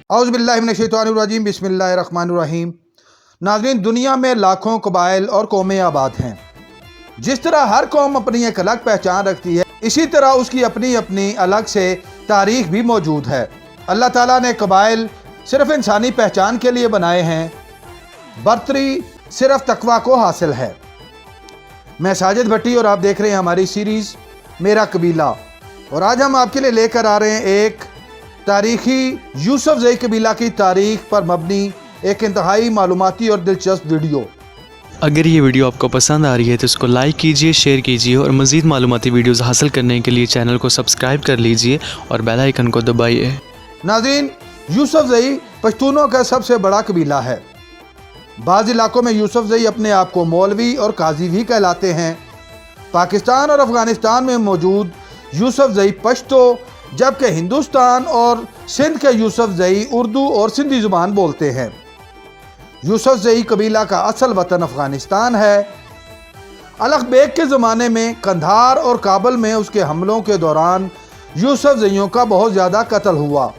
औज़ु बिल्लाहि मिनश्शैतानिर्रजीम बिस्मिल्लाहिर्रहमानिर्रहीम। नाज़रीन, दुनिया में लाखों कबाइल और कौमें आबाद हैं। जिस तरह हर कौम अपनी एक अलग पहचान रखती है, इसी तरह उसकी अपनी अपनी अलग से तारीख भी मौजूद है। अल्लाह ताला ने कबाइल सिर्फ इंसानी पहचान के लिए बनाए हैं, बरतरी सिर्फ तकवा को हासिल है। मैं साजिद भट्टी और आप देख रहे हैं हमारी सीरीज़ मेरा कबीला, और आज हम आपके लिए लेकर आ रहे हैं एक तारीखी यूसुफज़ई कबीला की तारीख पर मबनी एक इंतहाई मालूमाती और दिलचस्प वीडियो। अगर ये वीडियो आपको पसंद आ रही है तो इसको लाइक कीजिए, शेयर कीजिए और मज़ीद मालूमाती वीडियोस हासिल करने के लिए चैनल को सब्सक्राइब कर लीजिए और बेल आइकन को दबाइए। नाज़रीन, यूसुफज़ई पश्तूनों का सबसे बड़ा कबीला है। बाज़ इलाकों में यूसुफज़ई अपने आप को मौलवी और काजी भी कहलाते हैं। पाकिस्तान और अफ़गानिस्तान में मौजूद यूसुफज़ई पश्तो, जबकि हिंदुस्तान और सिंध के यूसुफज़ई उर्दू और सिंधी ज़ुबान बोलते हैं। यूसुफज़ई कबीला का असल वतन अफ़गानिस्तान है। अलग बेग के ज़माने में कंधार और काबल में उसके हमलों के दौरान यूसुफज़ईयों का बहुत ज़्यादा कत्ल हुआ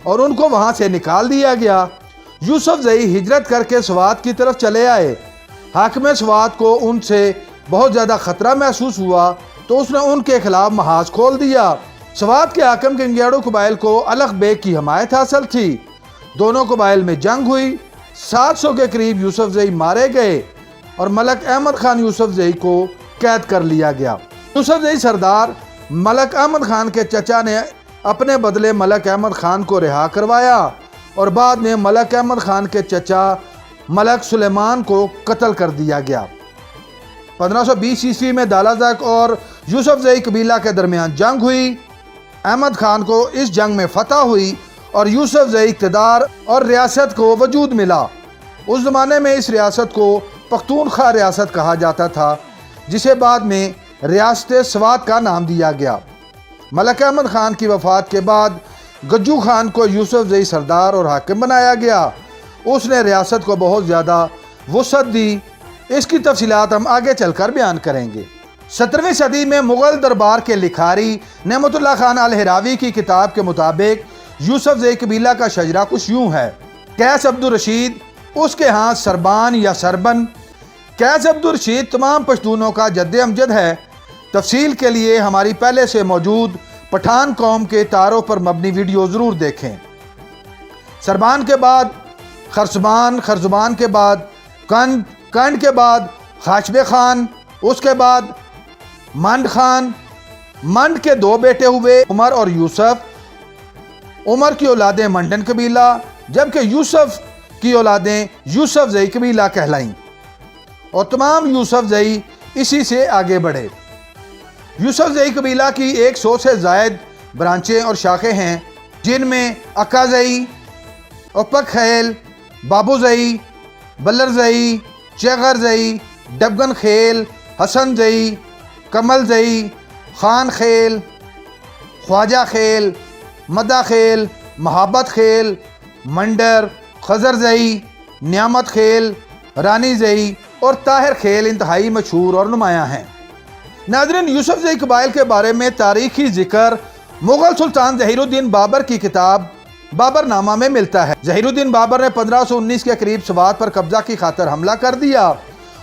और उनको वहाँ से निकाल दिया गया। यूसुफज़ई हिजरत करके स्वात की तरफ चले आए। हाकिम स्वात को उनसे बहुत ज़्यादा ख़तरा महसूस हुआ तो उसने उनके खिलाफ महाज खोल दिया। स्वात के हाकिम किंगियाड़ू कबाइल को अलग बेग की हमायत हासिल थी। दोनों कबाइल में जंग हुई। 700 के करीब यूसुफज़ई मारे गए और मलक अहमद खान यूसुफज़ई को कैद कर लिया गया। यूसुफज़ई सरदार मलक अहमद खान के चचा ने अपने बदले मलक अहमद खान को रिहा करवाया और बाद में मलक अहमद खान के चचा मलक सुलेमान को कत्ल कर दिया गया। 1520 ईस्वी में दालाज़क और यूसुफज़ई कबीला के दरमियान जंग हुई। अहमद खान को इस जंग में फतह हुई और यूसुफज़ई इक़्तिदार और रियासत को वजूद मिला। उस ज़माने में इस रियासत को पख्तूनख्वा रियासत कहा जाता था, जिसे बाद में रियासत स्वात का नाम दिया गया। मलक अहमद खान की वफ़ात के बाद गज्जू खान को यूसुफज़ई सरदार और हाकिम बनाया गया। उसने रियासत को बहुत ज़्यादा वुसअत दी। इसकी तफसीलात हम आगे चलकर बयान करेंगे। 17वीं सदी में मुग़ल दरबार के लिखारी नेमतुल्लाह खान अल हिरावी की किताब के मुताबिक यूसुफज़ई कबीला का शजरा कुछ यूँ है। कैस अब्दुल रशीद, उसके यहाँ सरबान या सरबन। कैस अब्दुल रशीद तमाम पश्तूनों का जद्द अमजद है। तफसील के लिए हमारी पहले से मौजूद पठान कौम के तारों पर मबनी वीडियो ज़रूर देखें। सरबान के बाद खरसबान, खरजुबान के बाद कंड, कंड के बाद खाशबे खान, उसके बाद मंड खान। मंड के दो बेटे हुए, उमर और यूसुफ। उमर की औलादें मंडन कबीला, जबकि यूसुफ की औलादें यूसुफज़ई कबीला कहलाईं और तमाम यूसुफज़ई इसी से आगे बढ़े। यूसुफज़ई कबीला की 100 से ज़ायद ब्रांचें और शाखें हैं, जिनमें अक्काज़ई, उपकखेल, बाबूज़ई, बल्लरज़ई, चेगरज़ई, डबगन खेल, हसनज़ई, कमलज़ई, खान खेल, ख्वाजा खेल, मदा खेल, महाबत खेल, मंडर, खजरज़ई, नियामत खेल, रानीज़ई और ताहिर खेल इंतहाई मशहूर और नुमायाँ हैं। नाज़रीन, यूसुफज़ई कबाइल के बारे में तारीखी ज़िक्र मुग़ल सुल्तान ज़हीरुद्दीन बाबर की किताब बाबरनामा में मिलता है। ज़हीरुद्दीन बाबर ने 1519 के करीब स्वात पर कब्ज़ा की खातर हमला कर दिया।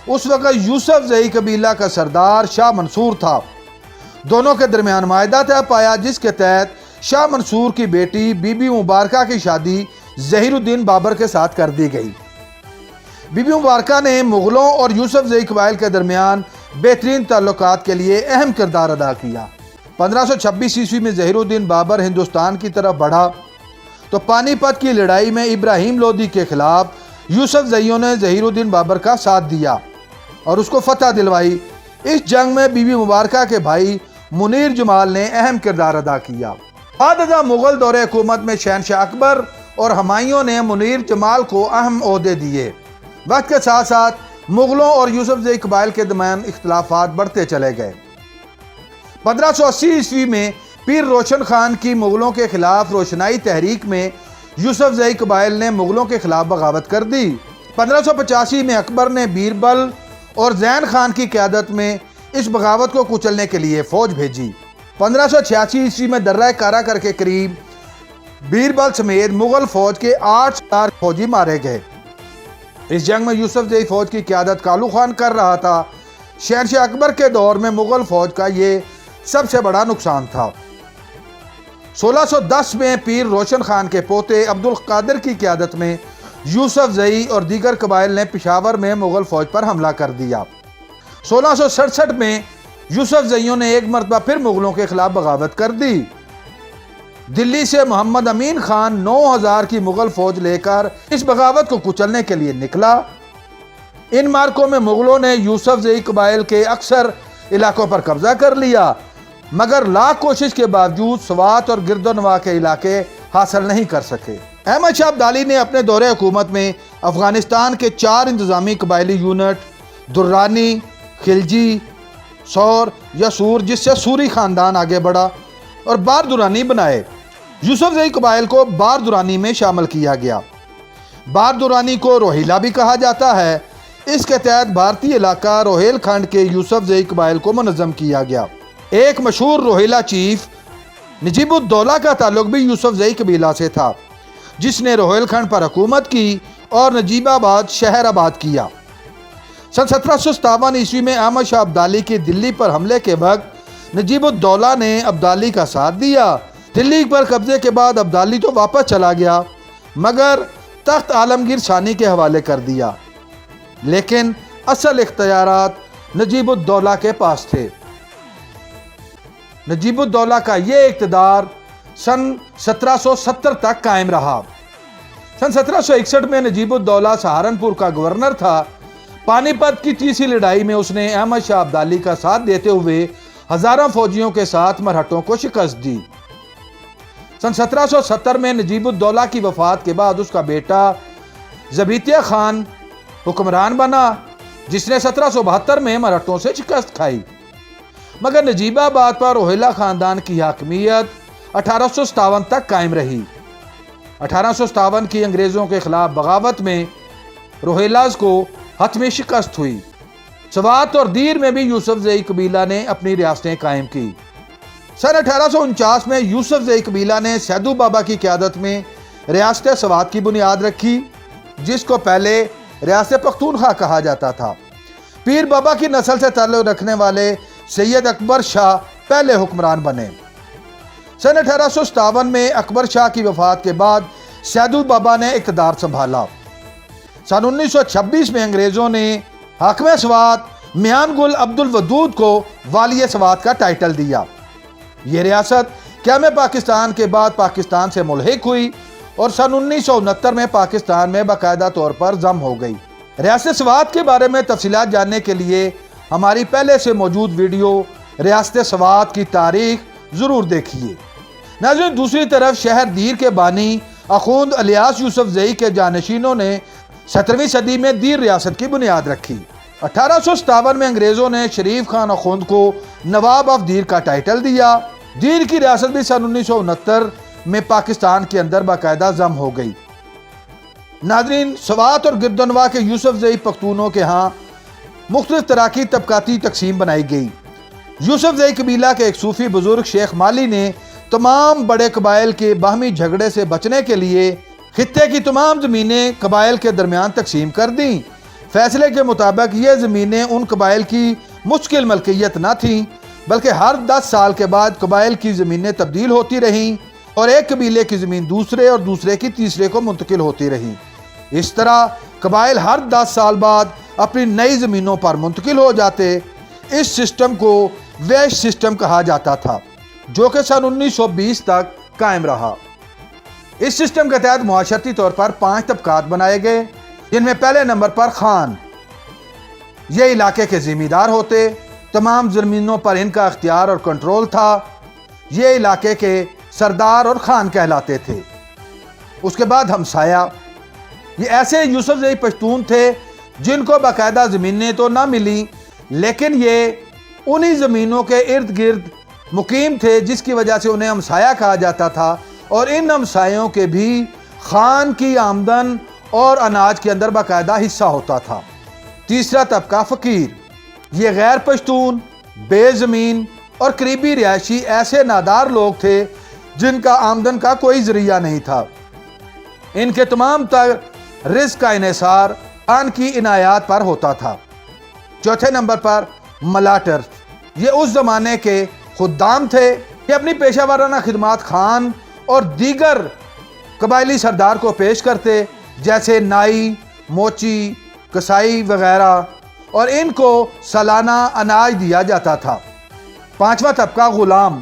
उस वक़्त यूसुफज़ई कबीला का सरदार शाह मंसूर था। दोनों के दरमियान मायदा तय पाया, जिसके तहत शाह मंसूर की बेटी बीबी मुबारका की शादी ज़हीरुद्दीन बाबर के साथ कर दी गई। बीबी मुबारका ने मुग़लों और यूसुफज़ई कबाइल के दरमियान बेहतरीन ताल्लुकात के लिए अहम किरदार अदा किया। 1526 ईस्वी में ज़हीरुद्दीन बाबर हिंदुस्तान की तरफ बढ़ा तो पानीपत की लड़ाई में इब्राहिम लोदी के खिलाफ यूसुफज़ईयों ने ज़हीरुद्दीन बाबर का साथ दिया और उसको फतह दिलवाई। इस जंग में बीबी मुबारका के भाई मुनीर जमाल ने अहम किरदार अदा किया। बाद मुग़ल दौरे हुकूमत में शहनशाह अकबर और हुमायूं ने मुनीर जमाल को अहम ओहदे दिए। वक्त के साथ साथ मुग़लों और यूसुफज़ई कबाइल के दरमियान इख्तिलाफात बढ़ते चले गए। 1580 ईस्वी में पीर रोशन खान की मुग़लों के खिलाफ रोशनाई तहरीक में यूसुफज़ई कबाइल ने मुग़लों के खिलाफ बगावत कर दी। 1585 में अकबर ने बीरबल और जैन खान की क़यादत में इस बगावत को कुचलने के लिए फ़ौज भेजी। 1586 ईस्वी में दर्रा कारा कर के करीब बीरबल समेत मुगल फौज के 8,000 फौजी मारे गए। इस जंग में यूसुफजई फौज की क़यादत कालू खान कर रहा था। शहनशाह अकबर के दौर में मुगल फौज का ये सबसे बड़ा नुकसान था। 1610 में पीर रोशन खान के पोते अब्दुल कादिर की क़यादत में यूसुफजई और दीगर कबाइल ने पेशावर में मुगल फौज पर हमला कर दिया। 1667 में यूसुफजइयों ने एक मरतबा फिर मुगलों के खिलाफ बगावत कर दी। दिल्ली से मोहम्मद अमीन खान 9,000 की मुगल फौज लेकर इस बगावत को कुचलने के लिए निकला। इन मार्कों में मुगलों ने यूसुफजई कबाइल के अक्सर इलाकों पर कब्जा कर लिया, मगर लाख कोशिश के बावजूद स्वात और गिरदोनवा के इलाके हासिल नहीं कर सके। अहमद शाह अब्दाली ने अपने दौरे हुकूमत में अफगानिस्तान के 4 इंतजामी कबायली यूनिट दुर्रानी, खिलजी, सौर या सूर, जिससे सूरी खानदान आगे बढ़ा, और बार दुरानी बनाए। यूसुफजई कबाइल को बार दुरानी में शामिल किया गया। बार दुरानी को रोहिला भी कहा जाता है। इसके तहत भारतीय इलाका रोहेल खंड के यूसुफजई कबाइल को मुनज़्ज़म किया गया। एक मशहूर रोहिला चीफ नजीबुद्दौला का ताल्लुक भी यूसुफजई कबीला से था, जिसने रोहेल खंड पर हुकूमत की और नजीबाबाद शहर आबाद किया। सन 1757 ईस्वी में अहमद शाह अब्दाली की दिल्ली पर हमले के वक्त नजीबुद्दौला ने अब्दाली का साथ दिया। दिल्ली पर कब्जे के बाद अब्दाली तो वापस चला गया, मगर तख्त आलमगीर सानी के हवाले कर दिया, लेकिन असल इख्तियारात नजीबुद्दौला के पास थे। नजीबुद्दौला का ये इक़्तिदार सन 1770 तक कायम रहा। सन 1761 में नजीबुद्दौला सहारनपुर का गवर्नर था। पानीपत की तीसरी लड़ाई में उसने अहमद शाह अब्दाली का साथ देते हुए हजारों फौजियों के साथ मरहटों को शिकस्त दी। सन 1770 में नजीबुद्दौला की वफात के बाद उसका बेटा ज़बीतिया खान हुक्मरान बना, जिसने 1772 में मराठों से शिकस्त खाई, मगर नजीबाबाद पर रोहिला खानदान की हाकमियत 1857 तक कायम रही। 1857 की अंग्रेज़ों के खिलाफ बगावत में रोहिलाज को हतमी शिकस्त हुई। सवात और दीर में भी यूसुफजई कबीला ने अपनी रियासतें कायम की। सन 1849 में यूसुफजई कबीला ने सैदू बाबा की क़यादत में रियासत सवात की बुनियाद रखी, जिसको पहले रियासत पख्तूनख्वा कहा जाता था। पीर बाबा की नस्ल से ताल्लुक़ रखने वाले सैयद अकबर शाह पहले हुक्मरान बने। सन 1857 में अकबर शाह की वफात के बाद सैदू बाबा ने इक़्तिदार संभाला। सन 1926 में अंग्रेज़ों ने हाकिम सवात मियान गुल अब्दुल वदूद को वालिय सवात का टाइटल दिया। ये रियासत क़याम पाकिस्तान के बाद पाकिस्तान से मुल्हिक हुई और सन 1969 में पाकिस्तान में बाकायदा तौर पर जम हो गई। रियासत सवात के बारे में तफसीलात जानने के लिए हमारी पहले से मौजूद वीडियो रियासत सवात की तारीख ज़रूर देखिए। नाज़रीन, दूसरी तरफ शहर दीर के बानी अखूंद इलियास यूसुफजई के जानशीनों ने 17वीं सदी में दीर रियासत की बुनियाद रखी। 1857 में अंग्रेज़ों ने शरीफ खान अखूंद को नवाब ऑफ दीर का टाइटल दिया। दीर की रियासत भी सन 1969 में पाकिस्तान के अंदर बाकायदा जम हो गई। नाज़रीन, सवात और गिरदनवा के यूसुफजई पख्तूनों के यहाँ मुख्तलिफ तरह की तबकाती तकसीम बनाई गई। यूसुफजई कबीला के एक सूफी बुजुर्ग शेख माली ने तमाम बड़े कबाइल के बाहमी झगड़े से बचने के लिए खित्ते की तमाम ज़मीनें कबाइल के दरमियान तकसीम कर दी। फैसले के मुताबिक ये ज़मीनें उन कबाइल की मुश्किल मलकियत न थीं, बल्कि हर 10 साल के बाद कबाइल की ज़मीनें तब्दील होती रहीं और एक कबीले की ज़मीन दूसरे और दूसरे की तीसरे को मुंतकिल होती रहीं। इस तरह कबाइल हर 10 साल बाद अपनी नई ज़मीनों पर मुंतकिल हो जाते। इस सिस्टम को वैश सिस्टम कहा जाता था, जो कि सन 1920 तक कायम रहा। इस सिस्टम के तहत मुआशरती तौर पर 5 तबकात बनाए गए, जिनमें पहले नंबर पर खान, ये इलाके के ज़िम्मेदार होते। तमाम ज़मीनों पर इनका अख्तियार और कंट्रोल था। ये इलाके के सरदार और खान कहलाते थे। उसके बाद हमसाया, ये ऐसे यूसुफजई पश्तून थे जिनको बाकायदा ज़मीनें तो ना मिली, लेकिन ये उन्हीं ज़मीनों के इर्द गिर्द मुकीम थे, जिसकी वजह से उन्हें हमसाया कहा जाता था। और इन हमसायों के भी खान की आमदन और अनाज के अंदर बाकायदा हिस्सा होता था। तीसरा तबका फ़कीर, ये गैर पश्तून, बेज़मीन और करीबी रिहायशी ऐसे नादार लोग थे جن کا آمدن کا کوئی ذریعہ نہیں تھا۔ ان کے تمام تر رزق کا انحصار خان کی عنایات پر ہوتا تھا۔ چوتھے نمبر پر ملاٹر، یہ اس زمانے کے خدام تھے کہ اپنی پیشہ ورانہ خدمات خان اور دیگر قبائلی سردار کو پیش کرتے، جیسے نائی، موچی، کسائی وغیرہ، اور ان کو سالانہ اناج دیا جاتا تھا۔ پانچواں طبقہ غلام،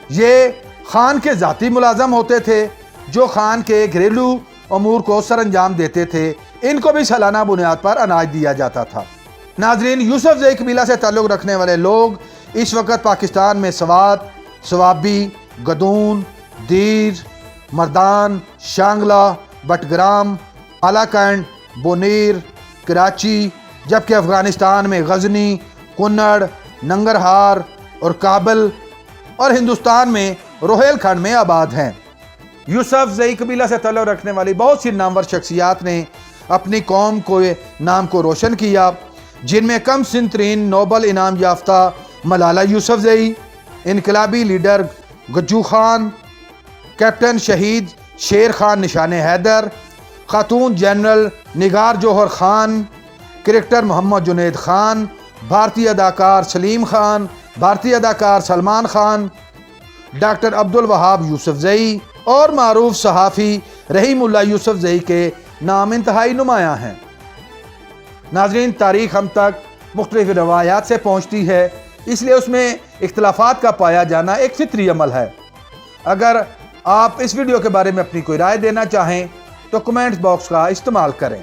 یہ خان کے ذاتی ملازم ہوتے تھے جو خان کے گھریلو امور کو سر انجام دیتے تھے، ان کو بھی سالانہ بنیاد پر اناج دیا جاتا تھا۔ ناظرین، یوسف زئی قبیلہ سے تعلق رکھنے والے لوگ اس وقت پاکستان میں سوات، سوابی، گدون، دیر، مردان، شانگلہ، بٹگرام، آلاکنڈ، بونیر، کراچی، جبکہ افغانستان میں غزنی، کنڑ، ننگرہار اور کابل، اور ہندوستان میں روہیل کھنڈ میں آباد ہیں۔ یوسف زئی قبیلہ سے تعلق رکھنے والی بہت سی نامور شخصیات نے اپنی قوم کو نام کو روشن کیا، جن میں کم سن ترین نوبل انعام یافتہ ملالہ یوسف زئی، انقلابی لیڈر گجو خان، کیپٹن شہید شیر خان نشان حیدر، خاتون جنرل نگار جوہر خان، کرکٹر محمد جنید خان، بھارتی اداکار سلیم خان، بھارتی اداکار سلمان خان، ڈاکٹر عبدالوہاب یوسف زئی اور معروف صحافی رحیم اللہ یوسف زئی کے نام انتہائی نمایاں ہیں۔ ناظرین، تاریخ ہم تک مختلف روایات سے پہنچتی ہے، اس لیے اس میں اختلافات کا پایا جانا ایک فطری عمل ہے۔ اگر آپ اس ویڈیو کے بارے میں اپنی کوئی رائے دینا چاہیں تو کمنٹس باکس کا استعمال کریں۔